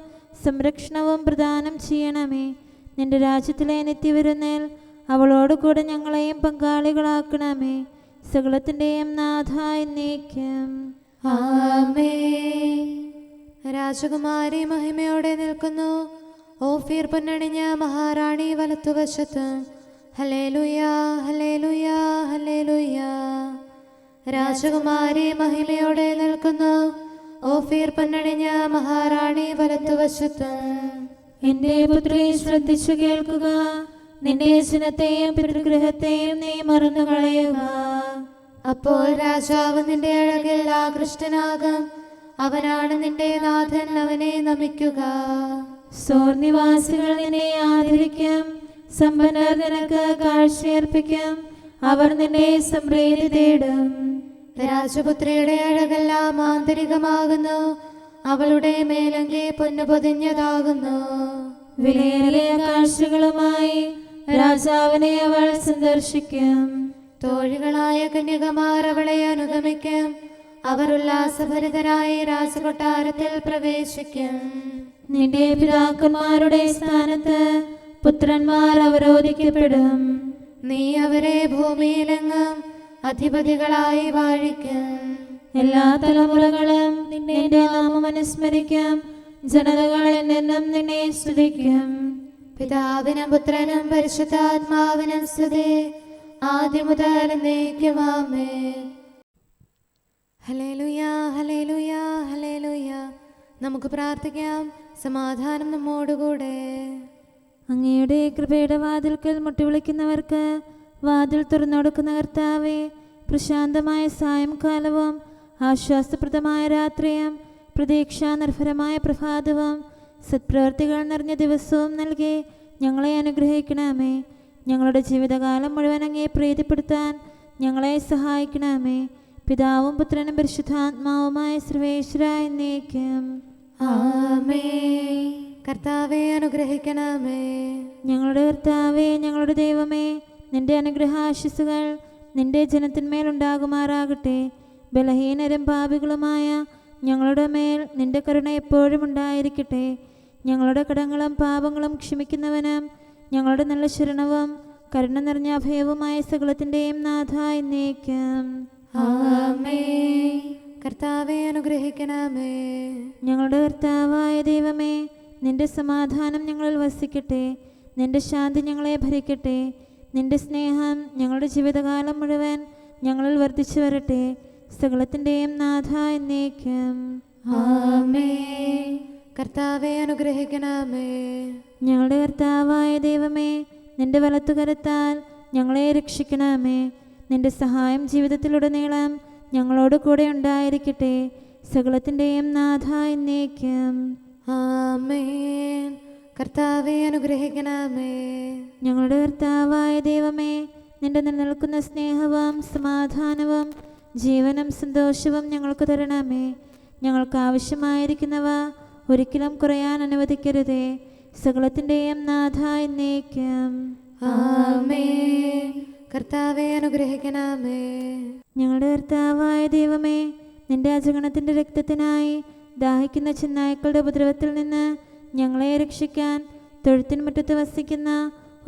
സംരക്ഷണവും പ്രദാനം ചെയ്യണമേ. നിന്റെ രാജ്യത്തിലെ നിത്യവിരുന്നിൽ അവളോട് കൂടെ ഞങ്ങളെയും പങ്കാളികളാക്കണമേ. സകലത്തിൻ്റെയും നാഥ എന്നേക്കും. ആമേൻ. രാജകുമാരി മഹിമയോടെ നിൽക്കുന്നു. ഓഫീർ പൊന്നണിഞ്ഞ മഹാറാണി വലത്തുവശത്ത്. ഹല്ലേലൂയ, ഹല്ലേലൂയ, ഹല്ലേലൂയ. രാജകുമാരി മഹിമയോടെ നിൽക്കുന്നു. ഓഫീർ പൊന്നണിഞ്ഞ മഹാറാണി വലത്തുവശത്തും. എന്റെ പുത്രി ശ്രദ്ധിച്ചു കേൾക്കുക, നിന്റെ ജനത്തെയും പിതൃഗൃഹത്തെയും നീ മറന്നു കളയുക. അപ്പോൾ രാജാവ് നിന്റെ അഴകിൽ ആകൃഷ്ടനാകും. അവനാണ് നിന്റെ നാഥൻ, അവനെ നമിക്കുക. സോർ നിവാസികൾ നിന്നെ ആദരിക്കും, സമ്പന്നർ നിനക്ക് കാഴ്ചയർപ്പിക്കും, അവർ നിന്നെ സമൃദ്ധി തേടും. രാജപുത്രിയുടെ അഴകെല്ലാം ആന്തരികമാകുന്നു, അവളുടെ മേലങ്കി പൊന്നു പൊതിഞ്ഞതാകുന്നു. വിലയേറിയ കാഴ്ചകളുമായി രാജാവിനെ അവൾ സന്ദർശിക്കും. തോഴികളായ കന്യകമാർ അവളെ അനുഗമിക്കും. അവർ ഉല്ലാസഭരിതരായി രാജകൊട്ടാരത്തിൽ പ്രവേശിക്കും. നിന്റെ പിതാക്കന്മാരുടെ സ്ഥാനത്ത് പുത്രന്മാർ അവരോധിക്കപ്പെടും. നീ അവരെ ഭൂമിയിലെങ്ങും അധിപതികളായി വാഴിക്കും. എല്ലാ തലമുറകളും നിന്റെ നാമം അനുസ്മരിക്കും, ജനതകൾ എന്നെന്നും നിന്നെ സ്തുതിക്കും. പിതാവിനും പുത്രനും പരിശുദ്ധാത്മാവിനും സ്തുതി, ആദ്യം മുതൽ എന്നേക്കും ആമേൻ. ഹല്ലേലൂയ, ഹല്ലേലൂയ, ഹല്ലേലൂയ. നമുക്ക് പ്രാർത്ഥിക്കാം. സമാധാനം നമ്മോടുകൂടെ. അങ്ങയുടെ കൃപയുടെ വാതിൽക്കൽ മുട്ടിവിളിക്കുന്നവർക്ക് വാതിൽ തുറന്നുകൊടുക്കുന്ന കർത്താവേ, പ്രശാന്തമായ സായംകാലവും ആശ്വാസപ്രദമായ രാത്രിയും പ്രതീക്ഷാനിർഭരമായ പ്രഭാതവും സത്പ്രവർത്തികൾ നിറഞ്ഞ ദിവസവും നൽകി ഞങ്ങളെ അനുഗ്രഹിക്കണമേ. ഞങ്ങളുടെ ജീവിതകാലം മുഴുവൻ അങ്ങേ പ്രീതിപ്പെടുത്താൻ ഞങ്ങളെ സഹായിക്കണമേ. പിതാവും പുത്രനും പരിശുദ്ധാത്മാവുമായ സർവേശ്വരായ എന്നേക്കും ആമേൻ. കർത്താവെ അനുഗ്രഹിക്കണമേ. ഞങ്ങളുടെ കർത്താവേ, ഞങ്ങളുടെ ദൈവമേ, നിന്റെ അനുഗ്രഹാശിസുകൾ നിന്റെ ജനത്തിന്മേലുണ്ടാകുമാറാകട്ടെ. ബലഹീനരും പാപികളുമായ ഞങ്ങളുടെ മേൽ നിന്റെ കരുണ എപ്പോഴും ഉണ്ടായിരിക്കട്ടെ. ഞങ്ങളുടെ കടങ്ങളും പാപങ്ങളും ക്ഷമിക്കുന്നവനും ഞങ്ങളുടെ നല്ല ശരണവും കരുണ നിറഞ്ഞ അഭയവുമായ സകലത്തിൻ്റെയും നാഥ എന്നേക്കും ആമേൻ. കർത്താവെ അനുഗ്രഹിക്കണമേ. ഞങ്ങളുടെ കർത്താവായ ദൈവമേ, നിന്റെ സമാധാനം ഞങ്ങളിൽ വസിക്കട്ടെ. നിന്റെ ശാന്തി ഞങ്ങളെ ഭരിക്കട്ടെ. നിന്റെ സ്നേഹം ഞങ്ങളുടെ ജീവിതകാലം മുഴുവൻ ഞങ്ങളിൽ വർദ്ധിച്ചു വരട്ടെ. സകലത്തിൻ്റെയും നാഥ എന്നേക്കും ആമേൻ. കർത്താവെ അനുഗ്രഹിക്കണമേ. ഞങ്ങളുടെ കർത്താവായ ദൈവമേ, നിന്റെ വലത്തുകരത്താൽ ഞങ്ങളെ രക്ഷിക്കണമേ. നിന്റെ സഹായം ജീവിതത്തിലുടനീളം ഞങ്ങളോട് കൂടെ ഉണ്ടായിരിക്കട്ടെ. സകലത്തിൻ്റെയും നാഥ എന്നേക്കും ആമേൻ. കർത്താവെ അനുഗ്രഹിക്കണമേ. ഞങ്ങളുടെ കർത്താവായ ദൈവമേ, നിന്റെ നിലനിൽക്കുന്ന സ്നേഹവും സമാധാനവും ജീവനും സന്തോഷവും ഞങ്ങൾക്ക് തരണമേ. ഞങ്ങൾക്ക് ആവശ്യമായിരിക്കുന്നവ ഒരിക്കലും കുറയാൻ അനുവദിക്കരുതേ. സകലത്തിൻ്റെയും നാഥ എന്നേക്കും ആമേൻ. കർത്താവെ അനുഗ്രഹിക്കണമേ. ഞങ്ങളുടെ കർത്താവായ ദൈവമേ, നിന്റെ അജഗണത്തിൻ്റെ രക്തത്തിനായി ദാഹിക്കുന്ന ചെന്നായ്ക്കളുടെ ഉപദ്രവത്തിൽ നിന്ന് ഞങ്ങളെ രക്ഷിക്കാൻ തൊഴുത്തിൻ മുറ്റത്ത് വസിക്കുന്ന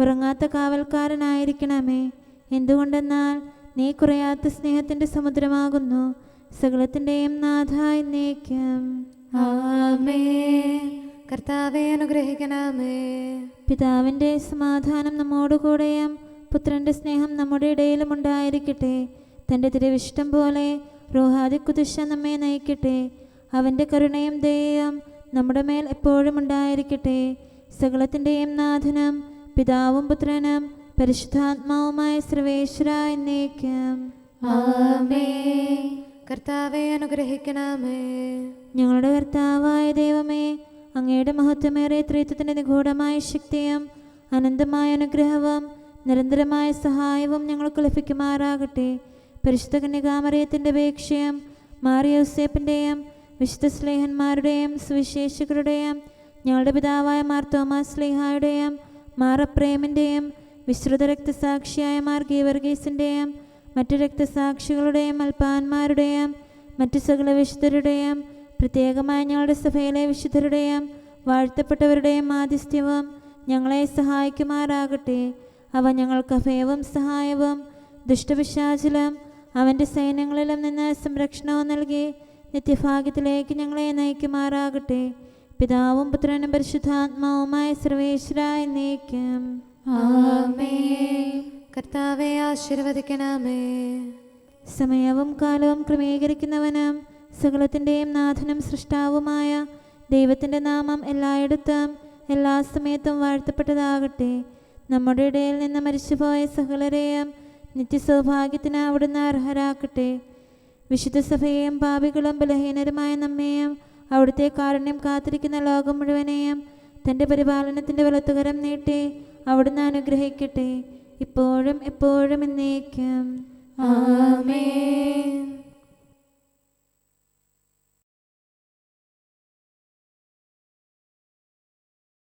ഉറങ്ങാത്ത കാവൽക്കാരനായിരിക്കണമേ. എന്തുകൊണ്ടെന്നാൽ നീ കുറയാത്ത സ്നേഹത്തിൻ്റെ സമുദ്രമാകുന്നു. സകലത്തിൻ്റെയും നാഥ എന്നേക്കും ആമേൻ. കർത്താവെ അനുഗ്രഹിക്കണമേ. പിതാവിൻ്റെ സമാധാനം നമ്മോടുകൂടെയും പുത്രൻ്റെ സ്നേഹം നമ്മുടെ ഇടയിലും ഉണ്ടായിരിക്കട്ടെ. തൻ്റെ തിരുവിഷ്ടം പോലെ റോഹാദിക്കുദിശ നമ്മെ നയിക്കട്ടെ. അവൻ്റെ കരുണയും ദയയും നമ്മുടെ മേൽ എപ്പോഴും ഉണ്ടായിരിക്കട്ടെ. സകലത്തിൻ്റെയും നാഥനും പിതാവും പുത്രനും പരിശുദ്ധാത്മാവുമായ സർവേശ്വര എന്നേക്കും ആമേൻ. കർത്താവെ അനുഗ്രഹിക്കണമേ. ഞങ്ങളുടെ കർത്താവായ ദൈവമേ, അങ്ങയുടെ മഹത്വമേറിയ ത്രിത്വത്തിൻ്റെ നിഗൂഢമായ ശക്തിയും അനന്തമായ അനുഗ്രഹവും നിരന്തരമായ സഹായവും ഞങ്ങൾക്ക് ലഭിക്കുമാറാകട്ടെ. പരിശുദ്ധ കന്യകാമറിയത്തിൻ്റെ അപേക്ഷയും മാറിയോസേപ്പിൻ്റെയും വിശുദ്ധ സ്ലേഹന്മാരുടെയും സുവിശേഷകരുടെയും ഞങ്ങളുടെ പിതാവായ മാർ തോമാസ് സ്ലീഹായുടെയും മാർ അപ്രേമിൻ്റെയും വിശ്രുത രക്തസാക്ഷിയായ മാർ ഗീവർഗീസിൻ്റെയും മറ്റു രക്തസാക്ഷികളുടെയും അൽപ്പാന്മാരുടെയും മറ്റു സകല വിശുദ്ധരുടെയും പ്രത്യേകമായ ഞങ്ങളുടെ സഭയിലെ വിശുദ്ധരുടെയും വാഴ്ത്തപ്പെട്ടവരുടെയും മാധ്യസ്ഥ്യവും ഞങ്ങളെ സഹായിക്കുമാറാകട്ടെ. അവ ഞങ്ങൾക്ക് അഭയവും സഹായവും ദുഷ്ടപിശാചിലും അവൻ്റെ സൈന്യങ്ങളിലും നിന്ന് സംരക്ഷണവും നൽകി നിത്യഭാഗ്യത്തിലേക്ക് ഞങ്ങളെ നയിക്കുമാറാകട്ടെ. പിതാവും പുത്രനും പരിശുദ്ധാത്മാവുമായ സർവേശ്വര എന്നേക്കും ആമേൻ. കർത്താവെ ആശീർവദിക്കണമേ. സമയവും കാലവും ക്രമീകരിക്കുന്നവനും സകലത്തിൻ്റെയും നാഥനും സൃഷ്ടാവുമായ ദൈവത്തിൻ്റെ നാമം എല്ലായിടത്തും എല്ലാ സമയത്തും വാഴ്ത്തപ്പെട്ടതാകട്ടെ. നമ്മുടെ ഇടയിൽ നിന്ന് മരിച്ചുപോയ സകലരെയും നിത്യസൗഭാഗ്യത്തിന് അവിടുന്ന് അർഹരാക്കട്ടെ. വിശുദ്ധ സഭയെയും പാപികളും ബലഹീനരുമായ നമ്മെയും അവിടുത്തെ കാരുണ്യം കാത്തിരിക്കുന്ന ലോകം മുഴുവനെയും തൻ്റെ പരിപാലനത്തിൻ്റെ വലത്തുകരം നീട്ടി അവിടുന്ന് അനുഗ്രഹിക്കട്ടെ, ഇപ്പോഴും എപ്പോഴും എന്നേക്കും. ആമേൻ.